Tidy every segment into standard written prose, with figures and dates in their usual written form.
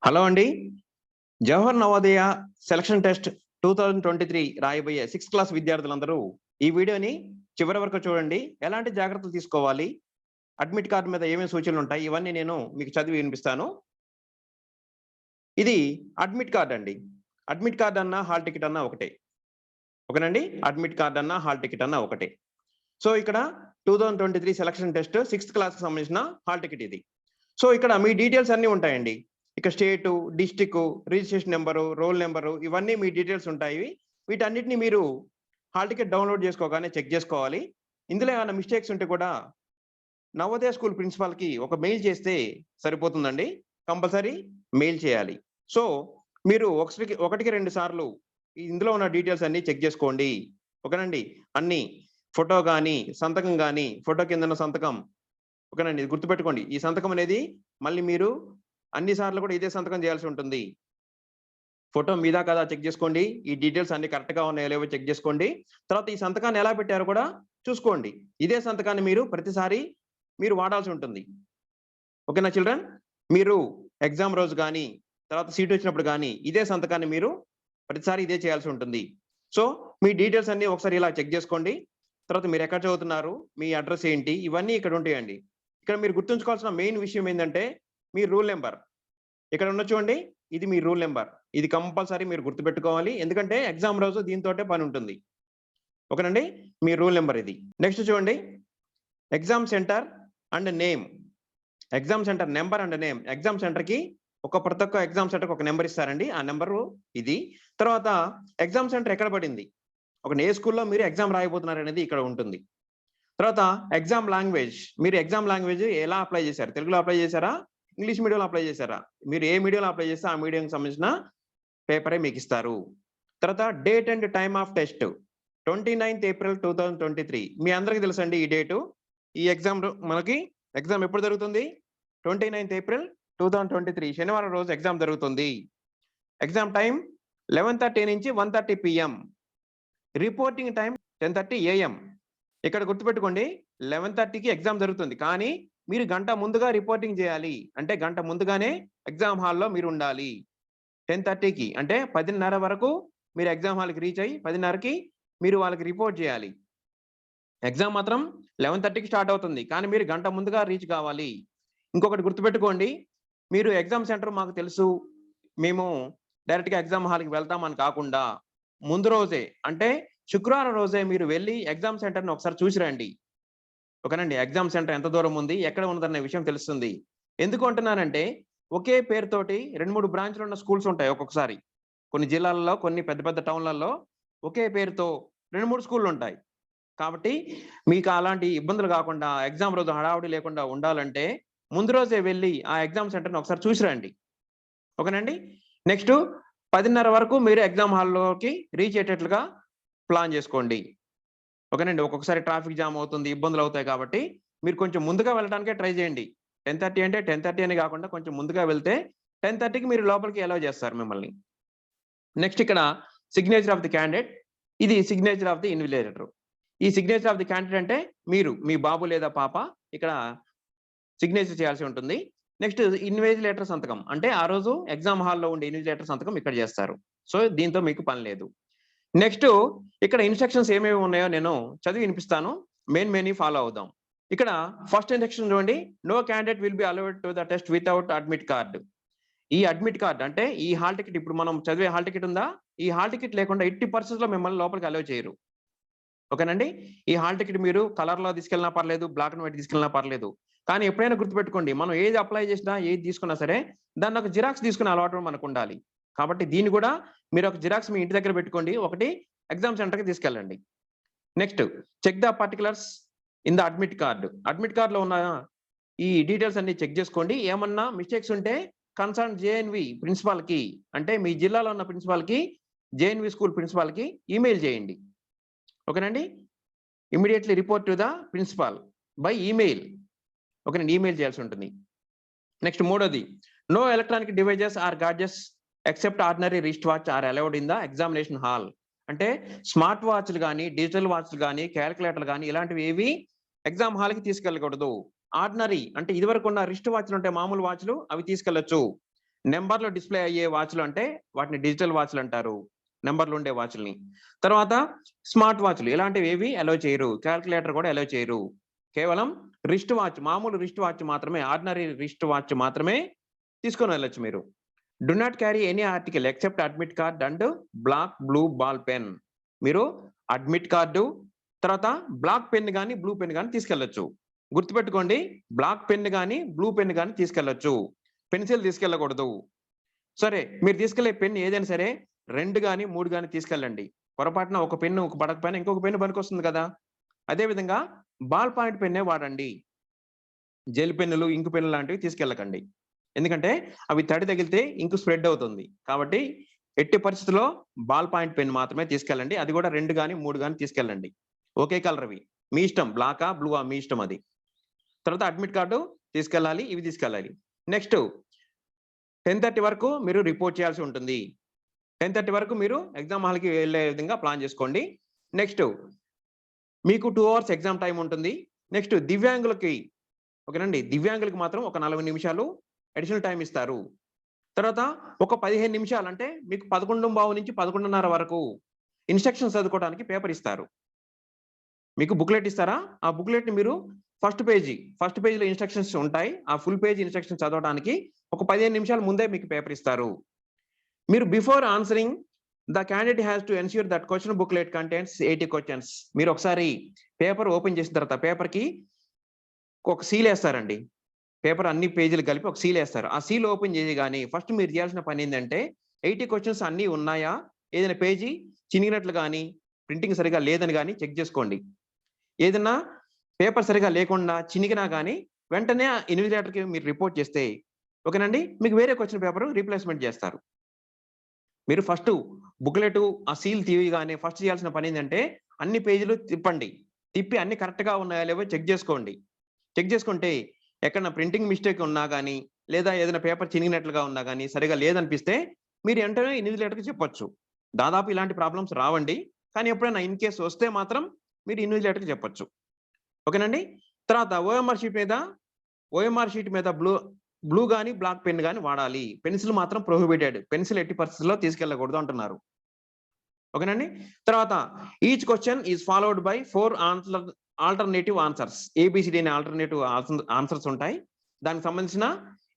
Hello అండి. Jawahar Navodaya selection test 2023 రాయబోయే 6th class విద్యార్థులందరూ ఈ వీడియోని చివరి వరకు చూడండి. ఎలాంటి జాగ్రత్తలు తీసుకోవాలి, అడ్మిట్ కార్డ్ మీద ఏమేమి సూచనలుంటాయి, ఇవన్నీ నేను మీకు చదివి వినిపిస్తాను. ఇది అడ్మిట్ కార్డ్ అండి. అడ్మిట్ కార్డ్ అన్నా, హాల్ టికెట్ అన్నా ఒకటే. ఓకేనండి. అడ్మిట్ కార్డ్ అన్నా, హాల్ టికెట్ అన్నా ఒకటే. సో ఇక్కడ 2023 సెలక్షన్ టెస్ట్ 6th క్లాస్‌కి సంబంధించిన హాల్ టికెట్ ఇది. సో ఇక్కడ మీ డీటెయిల్స్ అన్నీ ఉంటాయండి. ఇక state, district, registration number, roll number ఇవన్నీ మీ డీటెయిల్స్ ఉంటాయి. వీటన్నిటిని మీరు హాల్ టికెట్ డౌన్‌లోడ్ చేసుకోగానే చెక్ చేసుకోవాలి. ఇందులో ఏమైనా మిస్టేక్స్ ఉంటే కూడా నవోదయ స్కూల్ ప్రిన్సిపాల్‌కి ఒక మెయిల్ చేస్తే సరిపోతుందండి. కంపల్సరీ మెయిల్ చేయాలి. సో మీరు ఒకటికి 2 సార్లు ఇందులో ఉన్న డీటెయిల్స్ అన్నీ చెక్ చేసుకోండి. ఓకేనండి. అన్నీ ఫోటో గాని, సంతకం గాని, ఫోటో కిందన సంతకం. ఓకేనండి. ఇది గుర్తుపెట్టుకోండి. ఈ సంతకం అనేది మళ్ళీ మీరు అన్ని సార్లు కూడా ఇదే సంతకం చేయాల్సి ఉంటుంది. ఫోటో మీదా కాదా చెక్ చేసుకోండి. ఈ డీటెయిల్స్ అన్ని కరెక్ట్‌గా ఉన్నాయో లేవో చెక్ చేసుకోండి. తర్వాత ఈ సంతకాన్ని ఎలా పెట్టారో కూడా చూసుకోండి. ఇదే సంతకాన్ని మీరు ప్రతిసారి మీరు వాడాల్సి ఉంటుంది. ఓకేనా చిల్డ్రన్? మీరు ఎగ్జామ్ రోజు గాని, తర్వాత సీట్ వచ్చినప్పుడు గాని ఇదే సంతకాన్ని మీరు ప్రతిసారి ఇదే చేయాల్సి ఉంటుంది. సో మీ డీటెయిల్స్ అన్నీ ఒకసారి ఇలా చెక్ చేసుకోండి. తర్వాత మీరు ఎక్కడ చదువుతున్నారు, మీ అడ్రెస్ ఏంటి, ఇవన్నీ ఇక్కడ ఉంటాయండి. ఇక్కడ మీరు గుర్తుంచుకోవాల్సిన మెయిన్ విషయం ఏందంటే మీ రూల్ నంబర్. ఇక్కడ ఉన్న చూడండి, ఇది మీ రూల్ నంబర్. ఇది కంపల్సరీ మీరు గుర్తుపెట్టుకోవాలి. ఎందుకంటే ఎగ్జామ్ రోజు దీనితోటే పని ఉంటుంది. ఓకేనండి. మీ రూల్ నంబర్ ఇది. నెక్స్ట్ చూడండి, exam centre and name. Exam centre number and name. Exam సెంటర్‌కి ప్రతి ఒక్క ఎగ్జామ్ సెంటర్‌కి ఒక నెంబర్ ఇస్తారండి. ఆ నెంబరు ఇది. తర్వాత ఎగ్జామ్ సెంటర్ ఎక్కడ పడింది, ఏ స్కూల్‌లో మీరు ఎగ్జామ్ రాయబోతున్నారు అనేది ఇక్కడ ఉంటుంది. తర్వాత ఎగ్జామ్ లాంగ్వేజ్. మీరు ఎగ్జామ్ లాంగ్వేజ్ ఎలా అప్లై చేశారు? తెలుగులో అప్లై చేశారా? ఇంగ్లీష్ మీడియంలో అప్లై చేశారా? మీరు ఏ మీడియంలో అప్లై చేస్తే ఆ మీడియంకి సంబంధించిన పేపరే మీకు ఇస్తారు. తర్వాత date and time of test 29th April 2023. మీ అందరికీ తెలుసండి ఈ డేటు. ఈ మనకి ఎగ్జామ్ ఎప్పుడు జరుగుతుంది? 29th April 2023 శనివారం రోజు ఎగ్జామ్ జరుగుతుంది. ఎగ్జామ్ టైం 11:30 నుంచి 1:30 PM. Reporting time 10:30 AM. ఇక్కడ గుర్తుపెట్టుకోండి, 11:30కి ఎగ్జామ్ జరుగుతుంది. కానీ మీరు గంట ముందుగా రిపోర్టింగ్ చేయాలి. అంటే గంట ముందుగానే ఎగ్జామ్ హాల్‌లో మీరు ఉండాలి. 10:30కి అంటే 10:30 వరకు మీరు ఎగ్జామ్ హాల్‌కి రీచ్ అయ్యి 10:30కి మీరు వాళ్ళకి రిపోర్ట్ చేయాలి. ఎగ్జామ్ మాత్రం 11:30కి స్టార్ట్ అవుతుంది. కానీ మీరు గంట ముందుగా రీచ్ కావాలి. ఇంకొకటి గుర్తుపెట్టుకోండి, మీరు ఎగ్జామ్ సెంటర్ మాకు తెలుసు, మేము డైరెక్ట్‌గా ఎగ్జామ్ హాల్‌కి వెళ్తామని కాకుండా ముందు రోజే అంటే శుక్రవారం రోజే మీరు వెళ్లి ఎగ్జామ్ సెంటర్‌ని ఒకసారి చూసి రండి. ఓకేనండి. ఎగ్జామ్ సెంటర్ ఎంత దూరం ఉంది, ఎక్కడ ఉన్నదన్న విషయం తెలుస్తుంది. ఎందుకు అంటున్నానంటే ఒకే పేరుతోటి 2, 3 బ్రాంచ్‌లు ఉన్న స్కూల్స్ ఉంటాయి ఒక్కొక్కసారి. కొన్ని జిల్లాలలో, కొన్ని పెద్ద పెద్ద టౌన్‌లలో ఒకే పేరుతో 2, 3 స్కూల్‌లు ఉంటాయి. కాబట్టి మీకు అలాంటి ఇబ్బందులు కాకుండా ఎగ్జామ్ రోజు హడావుడి లేకుండా ఉండాలంటే ముందు రోజే వెళ్లి ఆ ఎగ్జామ్ సెంటర్‌ని ఒకసారి చూసి రండి. ఓకేనండి. నెక్స్ట్ 10:30 వరకు మీరు ఎగ్జామ్ హాల్‌లోకి రీచ్ అయ్యేటట్లుగా ప్లాన్ చేసుకోండి. ఓకేనండి. ఒక్కొక్కసారి ట్రాఫిక్ జామ్ అవుతుంది, ఇబ్బందులు అవుతాయి కాబట్టి మీరు కొంచెం ముందుగా వెళ్ళడానికే ట్రై చేయండి. 10:30 అంటే 10:30 అని కాకుండా కొంచెం ముందుగా వెళ్తే 10:30కి మీరు లోపలికి అలౌ చేస్తారు మిమ్మల్ని. నెక్స్ట్ ఇక్కడ సిగ్నేచర్ ఆఫ్ ది క్యాండిడేట్. ఇది సిగ్నేచర్ ఆఫ్ ది ఇన్విజిలేటర్. ఈ సిగ్నేచర్ ఆఫ్ ది క్యాండిడేట్ అంటే మీరు, మీ బాబు లేదా పాప ఇక్కడ సిగ్నేచర్ చేయాల్సి ఉంటుంది. నెక్స్ట్ ఇన్విజిలేటర్ సంతకం అంటే ఆ రోజు ఎగ్జామ్ హాల్‌లో ఉండే ఇన్విజిలేటర్ సంతకం ఇక్కడ చేస్తారు. సో దీంతో మీకు పని లేదు. నెక్స్ట్ ఇక్కడ ఇన్‌స్ట్రక్షన్స్ ఏమేమి ఉన్నాయో నేను చదివి వినిపిస్తాను. మెయిన్‌వి ఫాలో అవుదాం. ఇక్కడ ఫస్ట్ ఇన్‌స్ట్రక్షన్ చూడండి. No candidate will be allowed to the test without admit card. ఈ అడ్మిట్ కార్డ్ అంటే ఈ హాల్ టికెట్, ఇప్పుడు మనం చదివే హాల్ టికెట్ ఉందా? ఈ హాల్ టికెట్ లేకుండా ఎట్టి పరిస్థితుల్లో మిమ్మల్ని లోపలికి అలౌ చేయరు. ఓకేనండి. ఈ హాల్ టికెట్ మీరు కలర్‌లో తీసుకెళ్ళినా పర్లేదు, బ్లాక్ అండ్ వైట్ తీసుకెళ్ళినా పర్లేదు. కానీ ఎప్పుడైనా గుర్తుపెట్టుకోండి, మనం ఏది అప్లై చేసినా, ఏది తీసుకున్నా సరే దాన్ని ఒక జిరాక్స్ తీసుకునే అలవాటు మనకుండాలి. కాబట్టి దీన్ని కూడా మీరు ఒక జిరాక్స్ మీ ఇంటి దగ్గర పెట్టుకోండి. ఒకటి ఎగ్జామ్ సెంటర్‌కి తీసుకెళ్ళండి. Next check the particulars in the admit card. Admit కార్డ్‌లో ఉన్న ఈ డీటెయిల్స్ అన్ని చెక్ చేసుకోండి. ఏమన్నా మిస్టేక్స్ ఉంటే కన్సర్న్ జేఎన్‌వి ప్రిన్సిపాల్‌కి, అంటే మీ జిల్లాలో ఉన్న ప్రిన్సిపాల్‌కి, జేఎన్‌వి స్కూల్ ప్రిన్సిపాల్‌కి ఈమెయిల్ చేయండి. ఓకేనండి. Immediately report to the principal by email. ఓకేనండి. ఈమెయిల్ చేయాల్సి ఉంటుంది. నెక్స్ట్ మూడోది, no electronic devices or gadgets except ordinary wrist watch are allowed in the examination hall. అంటే స్మార్ట్ వాచ్లు గాని, డిజిటల్ వాచ్లు గాని, క్యాలిక్యులేటర్లు గాని ఇలాంటివి ఏవి ఎగ్జామ్ హాల్‌కి తీసుకెళ్ళకూడదు. ఆర్డినరీ అంటే ఇదివరకు ఉన్న రిస్ట్ వాచ్లు ఉంటాయి, మామూలు వాచ్లు, అవి తీసుకెళ్లొచ్చు. నెంబర్లో డిస్ప్లే అయ్యే వాచ్లు అంటే వాటిని డిజిటల్ వాచ్లు అంటారు, నెంబర్లు ఉండే వాచ్ల్ని. తర్వాత స్మార్ట్ వాచ్లు ఇలాంటివి ఏవి అలో చేయరు, క్యాల్కులేటర్ కూడా అలో చేయరు. కేవలం రిస్ట్ వాచ్, మామూలు రిస్ట్ వాచ్ మాత్రమే, ఆర్డినరీ రిస్ట్ వాచ్ మాత్రమే తీసుకొని వెళ్ళొచ్చు మీరు. Do not carry any article except admit card and black blue ball pen. మీరు అడ్మిట్ కార్డు, తర్వాత బ్లాక్ పెన్ కానీ బ్లూ పెన్ కానీ తీసుకెళ్ళొచ్చు. గుర్తుపెట్టుకోండి, బ్లాక్ పెన్ కానీ బ్లూ పెన్ కానీ తీసుకెళ్ళొచ్చు, పెన్సిల్ తీసుకెళ్ళకూడదు. సరే, మీరు తీసుకెళ్లే పెన్ ఏదైనా సరే 2 గాని 3 గాని తీసుకెళ్ళండి. పొరపాటున ఒక పెన్ను పడకపోయినా ఇంకొక పెన్ను పనికొస్తుంది కదా. అదే విధంగా బాల్ పాయింట్ పెన్నే వాడండి. జెల్ పెన్నులు, ఇంకు పెన్నులు లాంటివి తీసుకెళ్ళకండి. ఎందుకంటే అవి తడి తగిలితే ఇంకు స్ప్రెడ్ అవుతుంది. కాబట్టి ఎట్టి పరిస్థితుల్లో బాల్ పాయింట్ పెన్ మాత్రమే తీసుకెళ్ళండి. అది కూడా 2 గాని 3 గాని తీసుకెళ్ళండి. ఒకే కలర్ అవి, మీ ఇష్టం, బ్లాకా బ్లూవా మీ ఇష్టం అది. తర్వాత అడ్మిట్ కార్డు తీసుకెళ్ళాలి, ఇవి తీసుకెళ్ళాలి. నెక్స్ట్ 10:30 వరకు మీరు రిపోర్ట్ చేయాల్సి ఉంటుంది. 10:30 వరకు మీరు ఎగ్జామ్ హాల్‌కి వెళ్ళే విధంగా ప్లాన్ చేసుకోండి. నెక్స్ట్ మీకు 2 అవర్స్ ఎగ్జామ్ టైం ఉంటుంది. నెక్స్ట్ దివ్యాంగులకి, ఓకేనండి, దివ్యాంగులకి మాత్రం ఒక 40 నిమిషాలు అడిషనల్ టైం ఇస్తారు. తర్వాత ఒక 15 నిమిషాలు అంటే మీకు 11:15 నుంచి 11:30 వరకు ఇన్స్ట్రక్షన్స్ చదువుకోవడానికి పేపర్ ఇస్తారు. మీకు బుక్లెట్ ఇస్తారా? ఆ బుక్లెట్‌ని మీరు ఫస్ట్ పేజీలో ఇన్స్ట్రక్షన్స్ ఉంటాయి. ఆ ఫుల్ పేజ్ ఇన్స్ట్రక్షన్స్ చదవడానికి ఒక 15 నిమిషాల ముందే మీకు పేపర్ ఇస్తారు. మీరు before answering the candidate has to ensure that question booklet contains 80 questions. మీరు ఒకసారి పేపర్ ఓపెన్ చేసిన తర్వాత పేపర్‌కి ఒక సీల్ వేస్తారండి. పేపర్ అన్ని పేజీలు కలిపి ఒక సీల్ వేస్తారు. ఆ సీల్ ఓపెన్ చేయగానే ఫస్ట్ మీరు చేయాల్సిన పని ఏంటంటే 80 క్వెషన్స్ అన్నీ ఉన్నాయా, ఏదైనా పేజీ చినిగినట్లు కానీ ప్రింటింగ్ సరిగా లేదని కానీ చెక్ చేసుకోండి. ఏదైనా పేపర్ సరిగా లేకుండా చినిగినా కానీ వెంటనే ఇన్విజిలేటర్‌కి మీరు రిపోర్ట్ చేస్తే, ఓకేనండి, మీకు వేరే క్వెషన్ పేపర్ రీప్లేస్మెంట్ చేస్తారు. మీరు ఫస్ట్ బుక్లెట్ ఆ సీల్ తీయగానే ఫస్ట్ చేయాల్సిన పని ఏంటంటే అన్ని పేజీలు తిప్పండి. తిప్పి అన్ని కరెక్ట్‌గా ఉన్నాయా లేవో చెక్ చేసుకోండి. చెక్ చేసుకుంటే ఎక్కడన్నా ప్రింటింగ్ మిస్టేక్ ఉన్నా గానీ, లేదా ఏదైనా పేపర్ చినిగినట్లుగా ఉన్నా గానీ, సరిగా లేదనిపిస్తే మీరు వెంటనే ఇన్విజిలేటర్‌కి చెప్పొచ్చు. దాదాపు ఇలాంటి ప్రాబ్లమ్స్ రావండి. కానీ ఎప్పుడైనా ఇన్ కేస్ వస్తే మాత్రం మీరు ఇన్విజిలేటర్‌కి చెప్పొచ్చు. ఓకేనండి. తర్వాత ఓఎంఆర్ షీట్ మీద బ్లూ గాని బ్లాక్ పెన్ గాని వాడాలి. పెన్సిల్ మాత్రం ప్రొహిబిటెడ్. పెన్సిల్ ఎట్టి పరిస్థితుల్లో తీసుకెళ్ళకూడదు అంటున్నారు. ఓకేనండి. తర్వాత each question is followed by 4 alternative answers. ABCD అనే ఆల్టర్నేటివ్ ఆన్సర్స్ ఉంటాయి. దానికి సంబంధించిన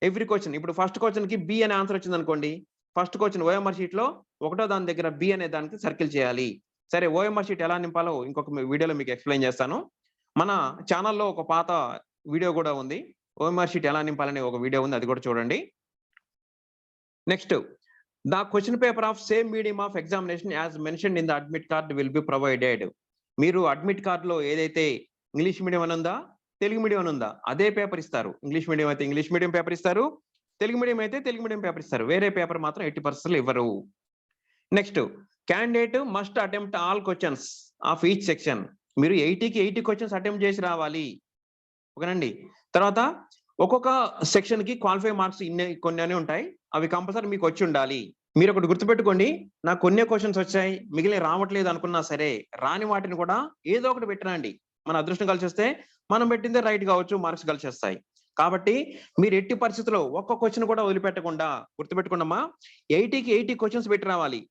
ఎవ్రీ క్వెషన్, ఇప్పుడు ఫస్ట్ క్వెషన్‌కి బి అనే ఆన్సర్ వచ్చిందనుకోండి, ఫస్ట్ క్వెషన్ ఓఎంఆర్ షీట్‌లో ఒకటో దాని దగ్గర బి అనే దానికి సర్కిల్ చేయాలి. సరే, ఓఎంఆర్ షీట్ ఎలా నింపాలో ఇంకొక వీడియోలో మీకు ఎక్స్‌ప్లెయిన్ చేస్తాను. మన ఛానెల్‌లో ఒక పాత వీడియో కూడా ఉంది. ఓఎంఆర్ షీట్ ఎలా నింపాలనే ఒక వీడియో ఉంది, అది కూడా చూడండి. Next the question paper of same medium of examination as mentioned in the admit card will be provided. మీరు అడ్మిట్ కార్డ్‌లో ఏదైతే ఇంగ్లీష్ మీడియం అని ఉందా, తెలుగు మీడియం అని ఉందా, అదే పేపర్ ఇస్తారు. ఇంగ్లీష్ మీడియం అయితే ఇంగ్లీష్ మీడియం పేపర్ ఇస్తారు, తెలుగు మీడియం అయితే తెలుగు మీడియం పేపర్ ఇస్తారు. వేరే పేపర్ మాత్రం ఎట్టి పరిస్థితుల్లో ఇవ్వరు. Next candidate must attempt all questions of each section. మీరు 80కి 80 క్వెషన్స్ అటెంప్ట్ చేసి రావాలి. ఓకేనండి. తర్వాత ఒక్కొక్క సెక్షన్‌కి క్వాలిఫై మార్క్స్ కొన్ని ఉంటాయి. అవి కంపల్సరీ మీకు వచ్చి ఉండాలి. మీరు ఒకటి గుర్తుపెట్టుకోండి, నాకు కొన్నే క్వెషన్స్ వచ్చాయి, మిగిలిన రావట్లేదు అనుకున్నా సరే, రాని వాటిని కూడా ఏదో ఒకటి పెట్టిరండి. మన అదృష్టం కలిసి వస్తే మనం పెట్టిందే రైట్ కావచ్చు, మార్క్స్ కలిసేస్తాయి. కాబట్టి మీరు ఎట్టి పరిస్థితుల్లో ఒక్క క్వెషన్ కూడా వదిలిపెట్టకుండా గుర్తుపెట్టుకోండమ్మా, 80కి 80 క్వెషన్స్ పెట్టి రావాలి.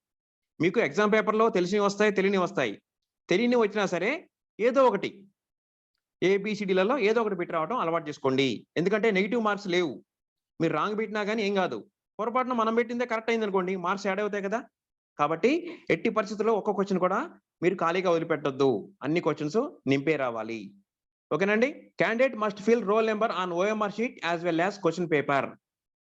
మీకు ఎగ్జామ్ పేపర్‌లో తెలిసినవి వస్తాయి, తెలియనివి వస్తాయి. తెలియనివి వచ్చినా సరే ఏదో ఒకటి ఏబిసిడీలలో ఏదో ఒకటి పెట్టి రావడం అలవాటు చేసుకోండి. ఎందుకంటే నెగెటివ్ మార్క్స్ లేవు. మీరు రాంగ్ పెట్టినా గానీ ఏం కాదు. పొరపాటున మనం పెట్టిందే కరెక్ట్ అయిందనుకోండి, మార్క్స్ యాడ్ అవుతాయి కదా. కాబట్టి ఎట్టి పరిస్థితుల్లో ఒక్క క్వెషన్ కూడా మీరు ఖాళీగా వదిలిపెట్టొద్దు. అన్ని క్వెషన్స్ నింపే రావాలి. ఓకేనండి. Candidate must fill roll number on OMR sheet as well as question paper.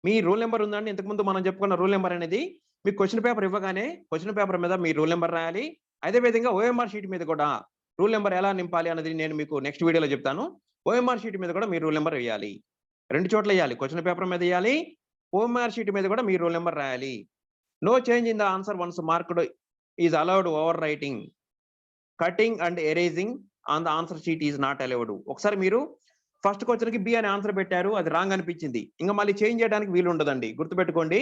Me roll number ఉందండి, ఇంతకుముందు మనం చెప్పుకున్న రోల్ నెంబర్ అనేది మీకు క్వెషన్ పేపర్ ఇవ్వగానే క్వెషన్ పేపర్ మీద మీ రోల్ నెంబర్ రాయాలి. అదే విధంగా ఓఎంఆర్ షీట్ మీద కూడా రూల్ నెంబర్ ఎలా నింపాలి అన్నది నేను మీకు నెక్స్ట్ వీడియోలో చెప్తాను. ఓఎంఆర్ షీట్ మీద కూడా మీ రూల్ నెంబర్ వేయాలి. 2 చోట్ల వేయాలి. క్వెషన్ పేపర్ మీద వేయాలి, ఓఎంఆర్ షీట్ మీద కూడా మీ రూల్ నెంబర్ రాయాలి. No change in the answer once marked is allowed over writing. Cutting and erasing on the answer sheet is not allowed. ఒకసారి మీరు ఫస్ట్ క్వెషన్‌కి బి అనే ఆన్సర్ పెట్టారు, అది రాంగ్ అనిపించింది, ఇంకా మళ్ళీ చేంజ్ చేయడానికి వీలు ఉండదండి. గుర్తుపెట్టుకోండి,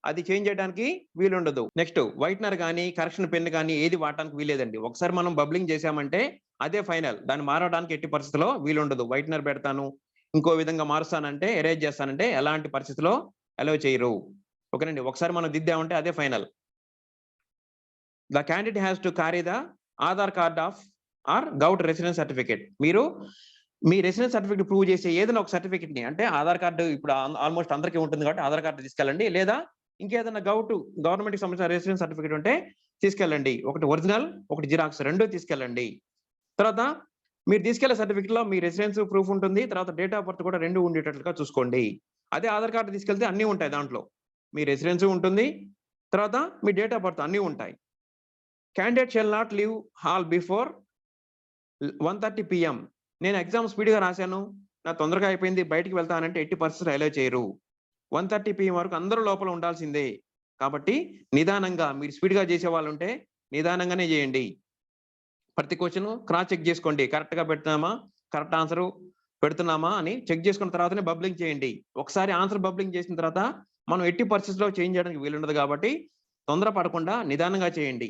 అది చేంజ్ చేయడానికి వీలుండదు. నెక్స్ట్ వైట్నర్ గానీ, కరెక్షన్ పెన్ గానీ ఏది వాడటానికి వీలేదండి. ఒకసారి మనం బబ్లింగ్ చేసామంటే అదే ఫైనల్. దాన్ని మారడానికి ఎట్టి పరిస్థితిలో వీలుండదు. వైట్నర్ పెడతాను, ఇంకో విధంగా మారుస్తానంటే, ఎరేజ్ చేస్తానంటే ఎలాంటి పరిస్థితిలో అలౌ చేయరు. ఓకేనండి. ఒకసారి మనం దిద్దామంటే అదే final. The candidate has to carry the Aadhaar card of or govt residence certificate. మీరు మీ రెసిడెన్స్ సర్టిఫికేట్ ప్రూవ్ చేసే ఏదైనా ఒక సర్టిఫికేట్‌ని, అంటే ఆధార్ కార్డ్ ఇప్పుడు ఆల్‌మోస్ట్ అందరికీ ఉంటుంది కాబట్టి ఆధార్ కార్డ్ తీసుకెళ్ళండి. లేదా ఇంకేదైనా గవర్నమెంట్‌కి సంబంధించిన రెసిడెన్స్ సర్టిఫికేట్ ఉంటే తీసుకెళ్ళండి. ఒకటి ఒరిజినల్, ఒకటి జిరాక్స్ 2 తీసుకెళ్ళండి. తర్వాత మీరు తీసుకెళ్ళే సర్టిఫికేట్‌లో మీ రెసిడెన్స్ ప్రూఫ్ ఉంటుంది. తర్వాత డేట్ ఆఫ్ బర్త్ కూడా 2 ఉండేటట్లుగా చూసుకోండి. అదే ఆధార్ కార్డ్ తీసుకెళ్తే అన్నీ ఉంటాయి దాంట్లో. మీ రెసిడెన్స్ ఉంటుంది. తర్వాత మీ డేట్ ఆఫ్ బర్త్ అన్నీ ఉంటాయి. Candidate shall not leave hall before 1:30 PM. నేను ఎగ్జామ్ స్పీడ్‌గా రాశాను. నాకు తొందరగా అయిపోయింది. బయటికి వెళ్తానంటే ఎట్టి పరిస్థితుల్లో అలౌ చేయరు. 1:30 PM వరకు అందరూ లోపల ఉండాల్సిందే. కాబట్టి నిదానంగా మీరు స్పీడ్‌గా చేసేవాళ్ళుంటే నిదానంగానే చేయండి. ప్రతి క్వెషన్ క్రాస్ చెక్ చేసుకోండి. కరెక్ట్‌గా పెడుతున్నామా? కరెక్ట్ ఆన్సర్ పెడుతున్నామా అని చెక్ చేసుకున్న తర్వాతనే బబ్లింగ్ చేయండి. ఒకసారి ఆన్సర్ బబ్లింగ్ చేసిన తర్వాత మనం ఎట్టి పరిస్థితుల్లో చేంజ్ చేయడానికి వీలుండదు కాబట్టి తొందర పడకుండా నిదానంగా చేయండి.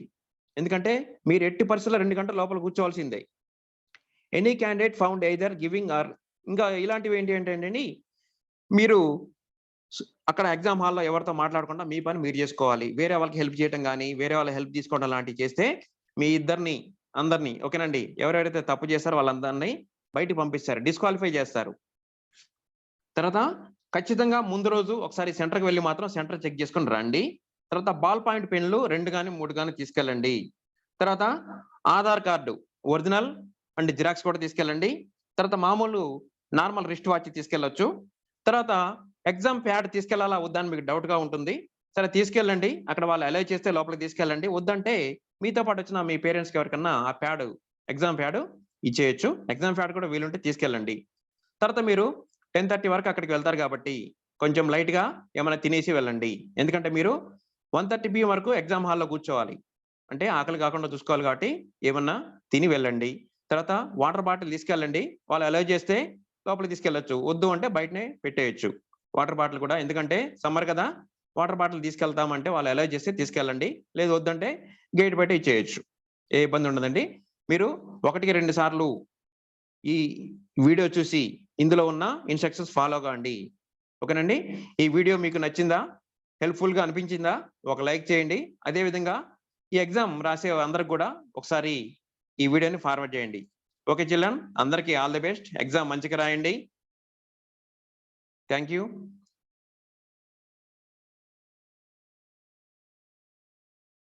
ఎందుకంటే మీరు ఎట్టి పరిస్థితుల్లో 2 గంటల లోపల కూర్చోవాల్సిందే. Any candidate found either giving or, ఇంకా ఇలాంటివి ఏంటి అంటేనండి, మీరు అక్కడ ఎగ్జామ్ హాల్‌లో ఎవరితో మాట్లాడకుండా మీ పని మీరు చేసుకోవాలి. వేరే వాళ్ళకి హెల్ప్ చేయటం గాని, వేరే వాళ్ళ హెల్ప్ తీసుకోవడం లాంటివి చేస్తే మీ అందరిని ఓకేనండి. ఎవరెవరైతే తప్పు చేశారో వాళ్ళందరిని బయటికి పంపిస్తారు. డిస్‌క్వాలిఫై చేస్తారు. తర్వాత ఖచ్చితంగా ముందు రోజు ఒకసారి సెంటర్‌కి వెళ్లి మాత్రం సెంటర్ చెక్ చేసుకొని రండి. తర్వాత బాల్ పాయింట్ పెన్‌లు 2 గాని, 3 గాని తీసుకెళ్ళండి. తర్వాత Aadhaar card original and xerox కూడా తీసుకెళ్ళండి. తర్వాత మామూలు నార్మల్ రిస్ట్ వాచ్ తీసుకెళ్ళొచ్చు. తర్వాత ఎగ్జామ్ ప్యాడ్ తీసుకెళ్ళాలా వద్దా అని మీకు డౌట్‌గా ఉంటుంది. సరే తీసుకెళ్ళండి. అక్కడ వాళ్ళు అలౌ చేస్తే లోపలికి తీసుకెళ్ళండి. వద్దంటే మీతో పాటు వచ్చిన మీ పేరెంట్స్‌కి ఎవరికన్నా ఆ ప్యాడ్, ఎగ్జామ్ ప్యాడ్ ఇచ్చేయొచ్చు. ఎగ్జామ్ ప్యాడ్ కూడా వీలుంటే తీసుకెళ్ళండి. తర్వాత మీరు 10:30 వరకు అక్కడికి వెళ్తారు కాబట్టి కొంచెం లైట్‌గా ఏమైనా తినేసి వెళ్ళండి. ఎందుకంటే మీరు 1:30 PM వరకు ఎగ్జామ్ హాల్‌లో కూర్చోవాలి. అంటే ఆకలి కాకుండా చూసుకోవాలి కాబట్టి ఏమన్నా తిని వెళ్ళండి. తర్వాత వాటర్ బాటిల్ తీసుకెళ్ళండి. వాళ్ళు అలౌ చేస్తే లోపలికి తీసుకెళ్ళొచ్చు. వద్దు అంటే బయటనే పెట్టేయొచ్చు. వాటర్ బాటిల్ కూడా, ఎందుకంటే సమ్మర్ కదా! వాటర్ బాటిల్ తీసుకెళ్తామంటే వాళ్ళు అలౌ చేస్తే తీసుకెళ్ళండి. లేదు వద్దంటే గేట్ బయట ఇచ్చేయొచ్చు. ఏ ఇబ్బంది ఉండదండి. మీరు 1కి 2 సార్లు ఈ వీడియో చూసి ఇందులో ఉన్న ఇన్‌స్ట్రక్షన్స్ ఫాలో కాండి. ఓకేనండి. ఈ వీడియో మీకు నచ్చిందా? హెల్ప్‌ఫుల్‌గా అనిపించిందా? ఒక లైక్ చేయండి. అదే విధంగా ఈ ఎగ్జామ్ రాసే అందరికి కూడా ఒకసారి ఈ వీడియోని ఫార్వర్డ్ చేయండి. ఓకే చిల్డ్రన్, అందరికీ ఆల్ ది బెస్ట్. ఎగ్జామ్ మంచిగా రాయండి. Thank you.